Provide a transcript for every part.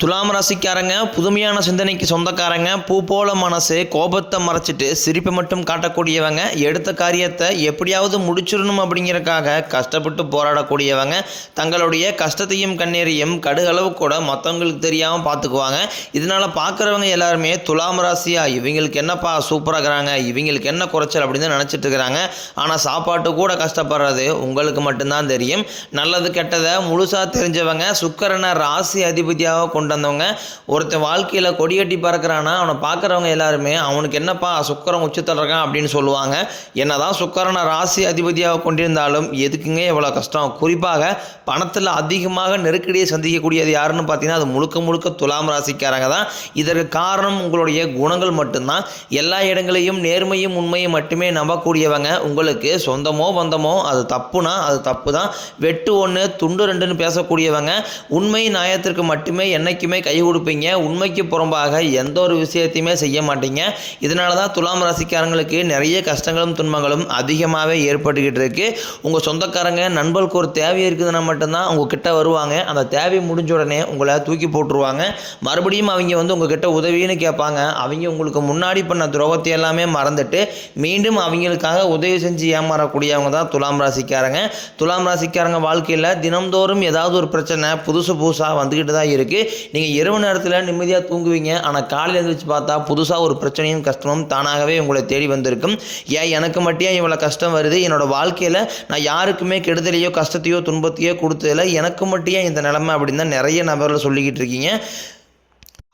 துலாம் ராசிக்காரங்க புதுமையான சிந்தனைக்கு சொந்தக்காரங்க, பூ போல மனசு, கோபத்தை மறைச்சிட்டு சிரிப்பை மட்டும் காட்டக்கூடியவங்க, எடுத்த காரியத்தை எப்படியாவது முடிச்சிடணும் அப்படிங்கிறக்காக கஷ்டப்பட்டு போராடக்கூடியவங்க, தங்களுடைய கஷ்டத்தையும் கண்ணீரையும் கடுகளவு கூட மற்றவங்களுக்கு தெரியாமல் பார்த்துக்குவாங்க. இதனால் பார்க்குறவங்க எல்லாருமே துலாம் ராசியா இவங்களுக்கு என்னப்பா சூப்பராக இருக்கிறாங்க, இவங்களுக்கு என்ன குறைச்சல் அப்படின்னு தான் நினச்சிட்டு இருக்கிறாங்க. ஆனால் சாப்பாட்டு கூட கஷ்டப்படுறது உங்களுக்கு மட்டும்தான் தெரியும். நல்லது கெட்டதை முழுசாக தெரிஞ்சவங்க, சுக்கிரனை ராசி அதிபதியாக கொண்டு வந்தவங்க. ஒருத்தன் வாழ்க்கையில் கொடிகட்டி பறக்கிறான்னா அவனை பார்க்குறவங்க எல்லாருமே அவனுக்கு என்னப்பா சுக்கிரன் உச்சத்தில் இருக்கான் அப்படின்னு சொல்லுவாங்க. என்னதான் சுக்கிரனை ராசி அதிபதியாக கொண்டிருந்தாலும் எதுக்குங்க எவ்வளோ கஷ்டம்? குறிப்பாக பணத்தில் அதிகமாக நெருக்கடியை சந்திக்கக்கூடியது யாருன்னு பார்த்தீங்கன்னா அது முழுக்க முழுக்க துலாம் ராசிக்காரங்க தான். இதற்கு காரணம் உங்களுடைய குணங்கள் மட்டும்தான். எல்லா இடங்களையும் நேர்மையும் உண்மையும் மட்டுமே நம்பக்கூடியவங்க. உங்களுக்கு சொந்தமோ பந்தமோ அது தப்புனா அது தப்பு தான். வெட்டு ஒன்று துண்டு ரெண்டுன்னு பேசக்கூடியவங்க. உண்மை நியாயத்திற்கு மட்டுமே என்னைக்குமே கை கொடுப்பீங்க. உண்மைக்கு புறம்பாக எந்த ஒரு விஷயத்தையுமே செய்ய மாட்டீங்க. இதனால தான் துலாம் ராசிக்காரங்களுக்கு நிறைய கஷ்டங்களும் துன்பங்களும் அதிகமாகவே ஏற்பட்டுக்கிட்டு இருக்கு. உங்கள் சொந்தக்காரங்க நண்பர்களுக்கு ஒரு தேவை இருக்குதுன்னா மட்டும்தான் உங்ககிட்ட வருவாங்க. அந்த தேவை முடிஞ்ச உடனே உங்களை தூக்கி போட்டுருவாங்க. மறுபடியும் அவங்க உங்ககிட்ட உதவின்னு கேட்பாங்க. அவங்க உங்களுக்கு முன்னாடி பண்ண துரோகத்தை எல்லாமே மறந்துட்டு மீண்டும் அவங்களுக்காக உதவி செஞ்சு ஏமாறக்கூடியவங்க தான் துலாம் ராசிக்காரங்க. துலாம் ராசிக்காரங்க வாழ்க்கையில் தினம்தோறும் ஏதாவது ஒரு பிரச்சனை புதுசாக வந்துக்கிட்டு தான் இருக்குது. நீங்கள் இரவு நேரத்தில் நிம்மதியாக தூங்குவீங்க. ஆனால் காலையில் எழுந்திரிச்சு பார்த்தா புதுசாக ஒரு பிரச்சனையும் கஷ்டமும் தானாகவே உங்களை தேடி வந்திருக்கும். ஏன் எனக்கு மட்டும் இவ்வளோ கஷ்டம் வருது? என்னோட வாழ்க்கையில் நான் யாருக்குமே கெடுதலையோ கஷ்டத்தையோ துன்பத்தையோ கொடுத்ததில்ல, எனக்கு மட்டும் இந்த நிலைமை அப்படின்னு தான் நிறைய நபர்கள் சொல்லிக்கிட்டு இருக்கீங்க.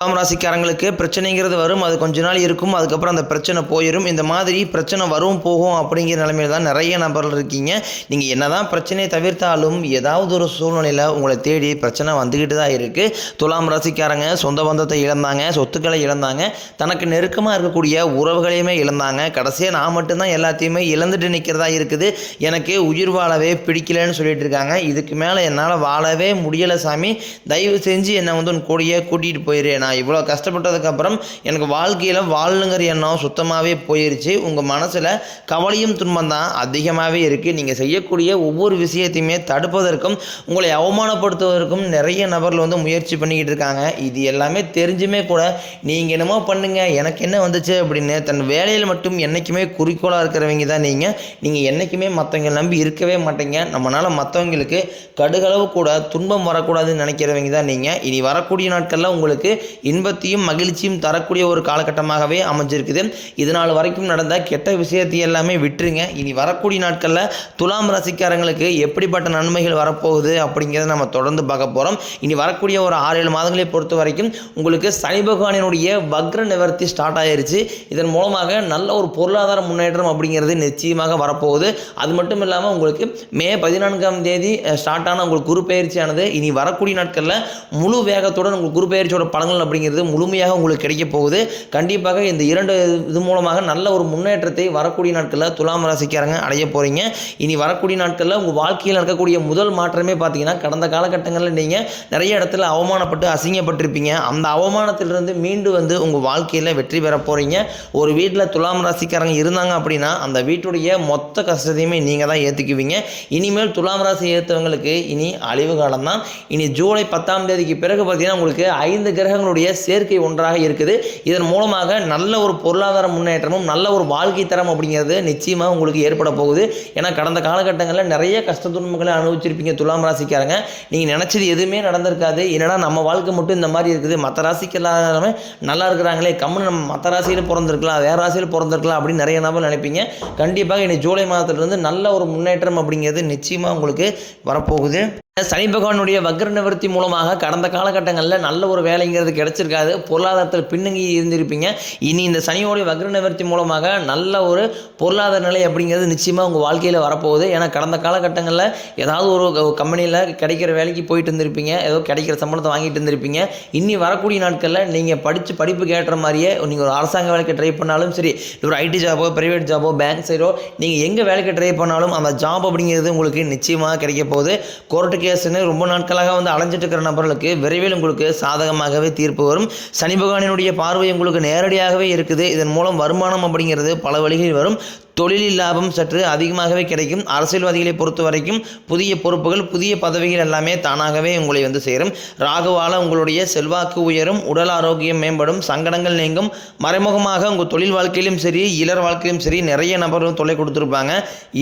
துலாம் ராசிக்காரங்களுக்கு பிரச்சனைங்கிறது வரும், அது கொஞ்ச நாள் இருக்கும், அதுக்கப்புறம் அந்த பிரச்சனை போயிடும். இந்த மாதிரி பிரச்சனை வரும் போகும் அப்படிங்கிற நிலைமையில் தான் நிறைய நபர்கள் இருக்கீங்க. நீங்கள் என்ன தான் பிரச்சனையை தவிர்த்தாலும் ஏதாவது ஒரு சூழ்நிலையில் உங்களை தேடி பிரச்சனை வந்துக்கிட்டு தான் இருக்குது. துலாம் ராசிக்காரங்க சொந்த பந்தத்தை இழந்தாங்க, சொத்துக்களை இழந்தாங்க, தனக்கு நெருக்கமாக இருக்கக்கூடிய உறவுகளையுமே இழந்தாங்க. கடைசியாக நான் மட்டும்தான் எல்லாத்தையுமே இழந்துட்டு நிற்கிறதா இருக்குது, எனக்கு உயிர் வாழவே பிடிக்கலன்னு சொல்லிட்டு இருக்காங்க. இதுக்கு மேலே என்னால் வாழவே முடியலை சாமி, தயவு செஞ்சு என்னை உன் கூடயே கூட்டிகிட்டு போயிடுறேன். நான் இவ்வளோ கஷ்டப்பட்டதுக்கப்புறம் எனக்கு வாழ்க்கையில் வாழணுங்கிற எண்ணம் சுத்தமாகவே போயிடுச்சு. உங்கள் மனசில் கவலையும் துன்பம் தான் அதிகமாகவே இருக்குது. நீங்கள் செய்யக்கூடிய ஒவ்வொரு விஷயத்தையுமே தடுப்பதற்கும் உங்களை அவமானப்படுத்துவதற்கும் நிறைய நபர்கள் முயற்சி பண்ணிக்கிட்டு இருக்காங்க. இது எல்லாமே தெரிஞ்சுமே கூட நீங்கள் என்னமோ பண்ணுங்க எனக்கு என்ன வந்துச்சு அப்படின்னு தன் வேலையில் மட்டும் என்றைக்குமே குறிக்கோளாக இருக்கிறவங்க தான் நீங்கள் என்றைக்குமே மற்றவங்க நம்பி இருக்கவே மாட்டீங்க. நம்மளால் மற்றவங்களுக்கு கடுகளவு கூட துன்பம் வரக்கூடாதுன்னு நினைக்கிறவங்க தான் நீங்கள். இனி வரக்கூடிய நாட்களில் உங்களுக்கு இன்பத்தையும் மகிழ்ச்சியும் தரக்கூடிய ஒரு காலகட்டமாகவே அமைஞ்சிருக்குது. இதனால் வரைக்கும் நடந்த கெட்ட விஷயத்தை எல்லாமே விட்டுருங்க. இனி வரக்கூடிய நாட்களில் துலாம் ராசிக்காரங்களுக்கு எப்படிப்பட்ட நன்மைகள் வரப்போகுது அப்படிங்கிறத நம்ம தொடர்ந்து பார்க்க போகிறோம். இனி வரக்கூடிய ஒரு 6-7 மாதங்களை பொறுத்த வரைக்கும் உங்களுக்கு சனி பகவானினுடைய வக்ர நிவர்த்தி ஸ்டார்ட் ஆயிருச்சு. இதன் மூலமாக நல்ல ஒரு பொருளாதார முன்னேற்றம் அப்படிங்கிறது நிச்சயமாக வரப்போகுது. அது மட்டும் இல்லாமல் உங்களுக்கு மே 14ஆம் தேதி ஸ்டார்ட் ஆன உங்களுக்கு குரு பயிற்சியானது இனி வரக்கூடிய நாட்களில் முழு வேகத்துடன் உங்களுக்கு குரு பயிற்சியோட பலன்கள் அப்படிங்கிறது முழுமையாக உங்களுக்கு கிடைக்க போகுது. கண்டிப்பாக இந்த 2 இது மூலமாக நல்ல ஒரு முன்னேற்றத்தை வரக்கூடிய நாட்களில் துலாம் ராசிக்காரங்க அடைய போகிறீங்க. இனி வரக்கூடிய நாட்களில் உங்கள் வாழ்க்கையில் நடக்கக்கூடிய முதல் மாற்றமே பார்த்தீங்கன்னா கடந்த காலகட்டங்களில் நீங்கள் நிறைய இடத்துல அவமானப்பட்டு அசிங்கப்பட்டிருப்பீங்க. அந்த அவமானத்திலிருந்து மீண்டு உங்கள் வாழ்க்கையில் வெற்றி பெற போகிறீங்க. ஒரு வீட்டில் துலாம் ராசிக்காரங்க இருந்தாங்க அப்படின்னா அந்த வீட்டுடைய மொத்த கஷ்டத்தையுமே நீங்கள் தான் ஏற்றுக்குவீங்க. இனிமேல் துலாம் ராசி ஏற்றவங்களுக்கு இனி அழிவு காலம் தான். இனி ஜூலை 10ஆம் தேதிக்கு பிறகு பார்த்தீங்கன்னா உங்களுக்கு 5 கிரகங்களுடைய சேர்க்கை ஒன்றாக இருக்குது. இதன் மூலமாக நல்ல ஒரு பொருளாதார முன்னேற்றமும் நல்ல ஒரு வாழ்க்கை தரம் அப்படிங்கிறது நிச்சயமாக உங்களுக்கு ஏற்பட போகுது. ஏன்னா கடந்த காலகட்டங்களில் நிறைய கஷ்ட துன்பங்களை அனுபவிச்சிருப்பீங்க துலாம் ராசிக்காரங்க. நீங்கள் நினச்சது எதுவுமே நடந்திருக்காது. என்னடா நம்ம வாழ்க்கை மட்டும் இந்த மாதிரி இருக்குது, மற்ற ராசிக்கு எல்லாமே நல்லா இருக்கிறாங்களே, கம்முன்னு நம்ம மற்ற ராசியில் பிறந்திருக்கலாம், வேறு ராசியில் பிறந்திருக்கலாம் அப்படின்னு நிறைய நபர் நினைப்பீங்க. கண்டிப்பாக இனி ஜூலை மாதத்திலிருந்து நல்ல ஒரு முன்னேற்றம் அப்படிங்கிறது நிச்சயமாக உங்களுக்கு வரப்போகுது. சனி பகவானுடைய வக்ர நிவர்த்தி மூலமாக கடந்த காலகட்டங்களில் நல்ல ஒரு வேலைங்கிறது கிடைச்சிருக்காது, பொருளாதாரத்தில் பின்னங்கி இருந்திருப்பீங்க. இனி இந்த சனியோடைய வக்ர நிவர்த்தி மூலமாக நல்ல ஒரு பொருளாதார நிலை அப்படிங்கிறது நிச்சயமாக உங்கள் வாழ்க்கையில் வரப்போகுது. ஏன்னா கடந்த காலகட்டங்களில் ஏதாவது ஒரு கம்பெனியில் கிடைக்கிற வேலைக்கு போயிட்டு இருந்திருப்பீங்க, ஏதோ கிடைக்கிற சம்பளத்தை வாங்கிட்டு இருந்திருப்பீங்க. இனி வரக்கூடிய நாட்களில் நீங்கள் படிப்புக்கு ஏற்ற மாதிரியே நீங்கள் ஒரு அரசாங்க வேலைக்கு ட்ரை பண்ணாலும் சரி, ஒரு ஐடி ஜாபோ ப்ரைவேட் ஜாபோ பேங்க் சைடோ நீங்கள் எங்கே வேலைக்கு ட்ரை பண்ணாலும் அந்த ஜாப் அப்படிங்கிறது உங்களுக்கு நிச்சயமாக கிடைக்க போகுது. கோர்ட்டுக்கு கேஸ்ன்னு ரொம்ப நாட்களாக வந்து அலைஞ்சிட்டு இருக்கிற நபர்களுக்கு விரைவில் உங்களுக்கு சாதகமாகவே தீர்ப்பு வரும். சனி பகவானினுடைய பார்வை உங்களுக்கு நேரடியாகவே இருக்குது. இதன் மூலம் வருமானம் அப்படிங்கிறது பல வழிகளில் வரும். தொழிலில் லாபம் சற்று அதிகமாகவே கிடைக்கும். அரசியல்வாதிகளை பொறுத்த வரைக்கும் புதிய பொறுப்புகள், புதிய பதவிகள் எல்லாமே தானாகவே உங்களை வந்து சேரும். ராகுவால் உங்களுடைய செல்வாக்கு உயரும், உடல் ஆரோக்கியம் மேம்படும், சங்கடங்கள் நீங்கும். மறைமுகமாக உங்கள் தொழில் வாழ்க்கையிலும் சரி, இளர் வாழ்க்கையிலும் சரி நிறைய நபர்கள் தொல்லை கொடுத்துருப்பாங்க.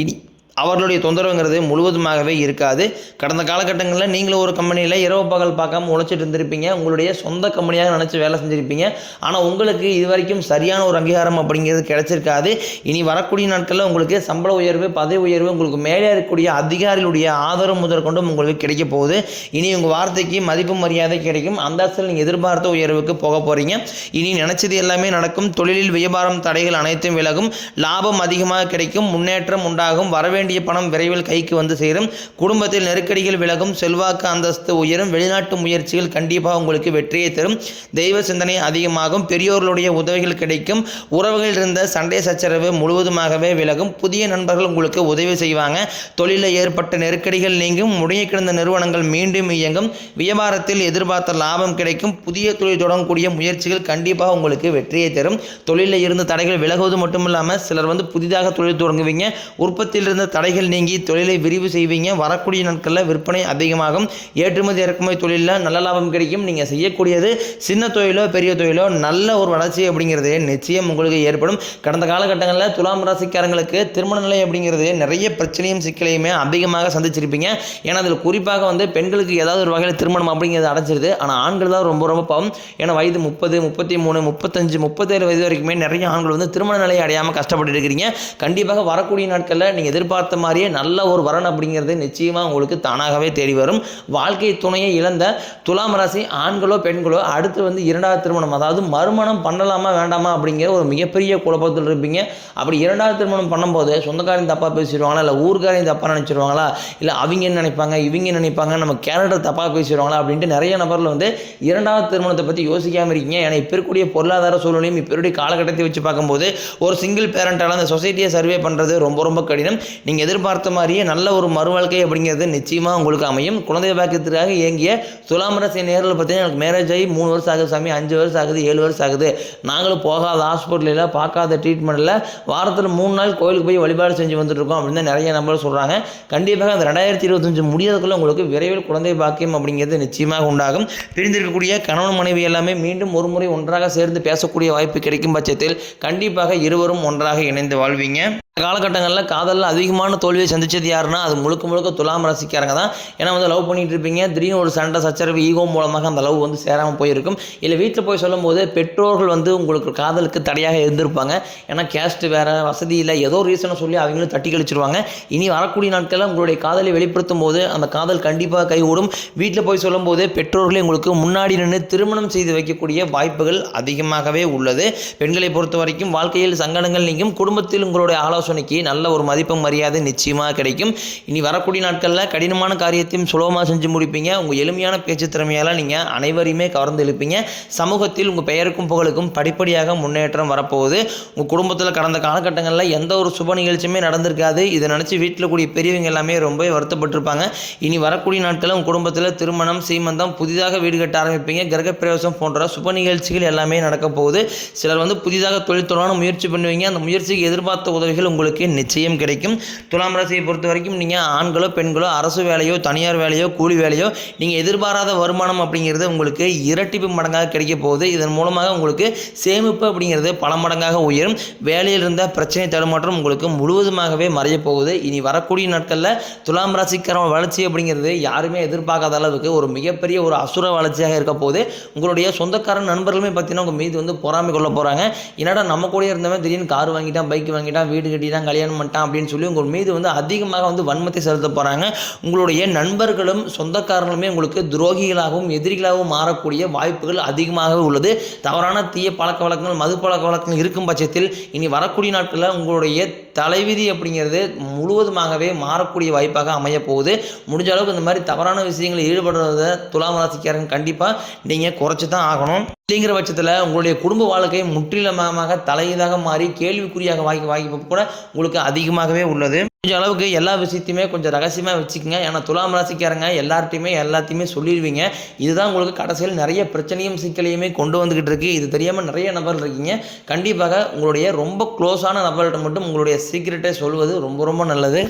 இனி அவர்களுடைய தொந்தரவுங்கிறது முழுவதுமாகவே இருக்காது. கடந்த காலகட்டங்களில் நீங்களும் ஒரு கம்பெனியில் இரவு பகல் பார்க்காம உழைச்சிட்டு இருந்திருப்பீங்க. உங்களுடைய சொந்த கம்பெனியாக நினச்சி வேலை செஞ்சுருப்பீங்க. ஆனால் உங்களுக்கு இது வரைக்கும் சரியான ஒரு அங்கீகாரம் அப்படிங்கிறது கிடைச்சிருக்காது. இனி வரக்கூடிய நாட்களில் உங்களுக்கு சம்பள உயர்வு, பதவி உயர்வு, உங்களுக்கு மேலே இருக்கக்கூடிய அதிகாரிகளுடைய ஆதரவு முதற்கொண்டும் உங்களுக்கு கிடைக்க போகுது. இனி உங்கள் வார்த்தைக்கு மதிப்பு மரியாதை கிடைக்கும். அந்த நீங்கள் எதிர்பார்த்த உயர்வுக்கு போக போகிறீங்க. இனி நினச்சது எல்லாமே நடக்கும். தொழிலில் வியாபாரம் தடைகள் அனைத்தும் விலகும். லாபம் அதிகமாக கிடைக்கும். முன்னேற்றம் உண்டாகும். வரவேண்டிய பணம் விரைவில் கைக்கு வந்து சேரும். குடும்பத்தில் நெருக்கடிகள் விலகும். செல்வாக்கு அந்தஸ்து உயரும். வெளிநாட்டு முயற்சிகள் கண்டிப்பாக உங்களுக்கு வெற்றியை தரும். தெய்வ சிந்தனை அதிகமாகும். பெரியோர்களுடைய உதவிகள் கிடைக்கும். உறவுகளில் இருந்த சண்டை சச்சரவு முழுவதுமாகவே விலகும். புதிய நண்பர்கள் உங்களுக்கு உதவி செய்வாங்க. தொழிலில் ஏற்பட்ட நெருக்கடிகள் நீங்கும். முடங்கி கிடந்த நிறுவனங்கள் மீண்டும் இயங்கும். வியாபாரத்தில் எதிர்பார்த்த லாபம் கிடைக்கும். புதிய தொழில் தொடங்கக்கூடிய முயற்சிகள் கண்டிப்பாக உங்களுக்கு வெற்றியை தரும். தொழிலில் இருந்த தடைகள் விலகுவது மட்டுமில்லாமல் சிலர் வந்து புதிதாக தொழில் தொடங்குவீங்க. உற்பத்தியில் இருந்த தடைகள் நீங்கி தொழிலை விரிவு செய்வீங்க. வரக்கூடிய நாட்களில் விற்பனை அதிகமாகும். ஏற்றுமதி இறக்குமதி தொழிலில் நல்ல லாபம் கிடைக்கும். நீங்கள் செய்யக்கூடியது சின்ன தொழிலோ பெரிய தொழிலோ நல்ல ஒரு வளர்ச்சி அப்படிங்கிறது நிச்சயம் உங்களுக்கு ஏற்படும். கடந்த காலகட்டங்களில் துலாம் ராசிக்காரங்களுக்கு திருமண நிலை அப்படிங்கிறது நிறைய பிரச்சனையும் சிக்கலையுமே அதிகமாக சந்திச்சிருப்பீங்க. ஏன்னா அதில் குறிப்பாக வந்து பெண்களுக்கு ஏதாவது ஒரு வகையில் திருமணம் அப்படிங்கிறது அடைச்சிருது. ஆனால் ஆண்கள் தான் ரொம்ப ரொம்ப பாவம். ஏன்னா வயது 30, 33, 35, 37 வயது வரைக்குமே நிறைய ஆண்கள் வந்து திருமண நிலையை அடையாமல் கஷ்டப்பட்டு இருக்கிறீங்க. கண்டிப்பாக வரக்கூடிய நாட்களில் நீங்கள் எதிர்பார்த்த மாதிரியே நல்ல ஒரு வரன் அப்படிங்கிறது நிச்சயமாக உங்களுக்கு தானாகவே தேடி வரும். வாழ்க்கை துணையை இழந்த துலாம் ராசி ஆண்களோ பெண்களோ அடுத்து வந்து இரண்டாவது திருமணம், அதாவது மறுமணம் பண்ணலாமா வேண்டாமா அப்படிங்கிற ஒரு மிகப்பெரிய குழப்பத்தில் இருப்பீங்க. அப்படி இரண்டாவது திருமணம் பண்ணும்போது சொந்தக்காரையும் தப்பாக பேசிடுவாங்களா, இல்லை ஊர்காரையும் தப்பாக நினச்சிடுவாங்களா, இல்லை அவங்க என்ன நினைப்பாங்க, இவங்க நினைப்பாங்க, நம்ம கேரக்டர் தப்பாக பேசிடுவாங்களா அப்படின்ட்டு நிறைய நபர்கள் வந்து இரண்டாவது திருமணத்தை பற்றி யோசிக்காமல் இருக்கீங்க. ஏன்னா இப்போ இருக்கக்கூடிய பொருளாதார சூழ்நிலையும் இப்போ இருக்கக்கூடிய காலகட்டத்தை வச்சு பார்க்கும்போது ஒரு சிங்கிள் பேரண்டால் அந்த சொசைட்டியை சர்வே பண்ணுறது ரொம்ப ரொம்ப கடினம். நீங்கள் எதிர்பார்த்த மாதிரியே நல்ல ஒரு மறுவாழ்க்கை அப்படிங்கிறது நிச்சயமாக உங்களுக்கு அமையும். குழந்தை பாக்கியத்திற்காக இயங்கிய துலாம் ராசி நேரில் பார்த்தீங்கன்னா எனக்கு மேரேஜ் ஆகி 3 வருஷம் ஆகுது சாமி, 5 வருஷம் ஆகுது, 7 வருஷம் ஆகுது, நாங்களும் போகாத ஹாஸ்பிட்டலில் பார்க்காத ட்ரீட்மெண்ட்டில் வாரத்தில் 3 நாள் கோயிலுக்கு போய் வழிபாடு செஞ்சு வந்துட்டுருக்கோம் அப்படின்னு தான் நிறைய நம்பர் சொல்கிறாங்க. கண்டிப்பாக அந்த 2025 முடியாதக்குள்ள உங்களுக்கு விரைவில் குழந்தை பாக்கியம் அப்படிங்கிறது நிச்சயமாக உண்டாகும். பிரிந்திருக்கக்கூடிய கணவன் மனைவி எல்லாமே மீண்டும் ஒரு முறை ஒன்றாக சேர்ந்து பேசக்கூடிய வாய்ப்பு கிடைக்கும் பட்சத்தில் கண்டிப்பாக இருவரும் ஒன்றாக இணைந்து வாழ்வீங்க. காலகட்டங்களில் காதலில் அதிகமான தோல்வியை சந்தித்தது யாருன்னா அது முழுக்க முழுக்க துலாம் ராசிக்காரங்க தான். ஏன்னா வந்து லவ் பண்ணிட்டு இருப்பீங்க, திடீர்னு ஒரு சண்டை சச்சரவு ஈகோ மூலமாக அந்த லவ் வந்து சேராமல் போயிருக்கும். இல்லை வீட்டில் போய் சொல்லும் போது பெற்றோர்கள் வந்து உங்களுக்கு காதலுக்கு தடையாக இருந்திருப்பாங்க. ஏன்னா கேஸ்ட் வேறு, வசதி இல்லை, ஏதோ ரீசனை சொல்லி அவங்களும் தட்டி கழிச்சிருவாங்க. இனி வரக்கூடிய நாட்களில் உங்களுடைய காதலை வெளிப்படுத்தும் போது அந்த காதல் கண்டிப்பாக கைகூடும். வீட்டில் போய் சொல்லும் போது பெற்றோர்களே உங்களுக்கு முன்னாடி நின்று திருமணம் செய்து வைக்கக்கூடிய வாய்ப்புகள் அதிகமாகவே உள்ளது. பெண்களை பொறுத்த வரைக்கும் வாழ்க்கையில் சங்கடங்கள் நீங்கும். குடும்பத்தில் உங்களுடைய ஆலோசனைக்கு நல்ல ஒரு மதிப்பு மரியாதை நிச்சயமாக கிடைக்கும். இனி வரக்கூடிய நாட்களில் கடினமான காரியத்தையும் சுலபமாக செஞ்சு முடிப்பீங்க. உங்கள் எளிமையான பேச்சு திறமையால் நீங்கள் அனைவரையுமே கவர்ந்து எழுப்பீங்க. சமூகத்தில் உங்கள் பெயருக்கும் புகழுக்கும் படிப்படியாக முன்னேற்றம் வரப்போகுது. உங்கள் குடும்பத்தில் கடந்த காலகட்டங்களில் எந்த ஒரு சுப நிகழ்ச்சியுமே நடந்திருக்காது. இதை நினச்சி வீட்டில் கூடிய பெரியவங்க எல்லாமே ரொம்ப வருத்தப்பட்டிருப்பாங்க. இனி வரக்கூடிய நாட்களில் உங்கள் குடும்பத்தில் திருமணம், சீமந்தம், புதிதாக வீடு கட்ட ஆரம்பிப்பீங்க. கிரகப்பிரவேசம் போன்ற சுப நிகழ்ச்சிகள் எல்லாமே நடக்க போகுது. சிலர் வந்து புதிதாக தொழில் தொடரான முயற்சி பண்ணுவீங்க. அந்த முயற்சிக்கு எதிர்பார்த்த உதவிகள் உங்களுக்கு நிச்சயம் கிடைக்கும். துலாம் ராசியை பொறுத்த வரைக்கும் நீங்கள் ஆண்களோ பெண்களோ அரசு வேலையோ தனியார் வேலையோ கூலி வேலையோ நீங்கள் எதிர்பாராத வருமானம் அப்படிங்கிறது உங்களுக்கு இரட்டிப்பு மடங்காக கிடைக்க போகுது. இதன் மூலமாக உங்களுக்கு சேமிப்பு அப்படிங்கிறது பல மடங்காக உயரும். வேலையில் இருந்த பிரச்சனை தடுமாற்றம் உங்களுக்கு முழுவதுமாகவே மறைய போகுது. இனி வரக்கூடிய நாட்களில் துலாம் ராசிக்காரன் வளர்ச்சி அப்படிங்கிறது யாருமே எதிர்பார்க்காத அளவுக்கு ஒரு மிகப்பெரிய ஒரு அசுர வளர்ச்சியாக இருக்க போகுது. உங்களுடைய சொந்தக்காரன் நண்பர்களுமே பார்த்தீங்கன்னா உங்கள் மீது வந்து பொறாமை கொள்ள போகிறாங்க. என்னடா நம்ம கூட இருந்தவன் திடீர்னு கார் வாங்கிட்டான், பைக் வாங்கிட்டான், வீடு கட்டி தான் கல்யாணம் பண்ணிட்டான் அப்படின்னு சொல்லி உங்கள் மீது வந்து அதிகமாக வந்து வன்மத்தை செலுத்த போகிறாங்க. உங்களுடைய நண்பர்களும் சொந்தக்காரர்களுமே உங்களுக்கு துரோகிகளாகவும் எதிரிகளாகவும் மாறக்கூடிய வாய்ப்புகள் அதிகமாகவே உள்ளது. தவறான தீய பழக்க வழக்கங்கள், மது பழக்க வழக்கங்கள் இருக்கும் பட்சத்தில் இனி வரக்கூடிய நாட்களில் உங்களுடைய தலைவிதி அப்படிங்கிறது முழுவதுமாகவே மாறக்கூடிய வாய்ப்பாக அமைய போகுது. முடிஞ்ச அளவுக்கு இந்த மாதிரி தவறான விஷயங்களில் ஈடுபடுறத துலாம் ராசிக்காரங்க கண்டிப்பாக நீங்கள் குறைச்சி தான் ஆகணும். இல்லைங்கிற பட்சத்தில் உங்களுடைய குடும்ப வாழ்க்கை முற்றிலுமாக தலையீதாக மாறி கேள்விக்குறியாக வாய்ப்பு கூட உங்களுக்கு அதிகமாகவே உள்ளது. கொஞ்சம் அளவுக்கு எல்லா விஷயத்தையுமே கொஞ்சம் ரகசியமாக வச்சுக்கோங்க. ஏன்னா துலாம் ராசிக்காரங்க எல்லாத்தையுமே சொல்லிடுவீங்க. இதுதான் உங்களுக்கு கடைசியில் நிறைய பிரச்சனையும் சிக்கலையுமே கொண்டு வந்துக்கிட்டு இருக்கு. இது தெரியாமல் நிறைய நபர் இருக்கீங்க. கண்டிப்பாக உங்களுடைய ரொம்ப க்ளோஸான நபர்கிட்ட மட்டும் உங்களுடைய சீக்ரெட்டை சொல்வது ரொம்ப ரொம்ப நல்லது.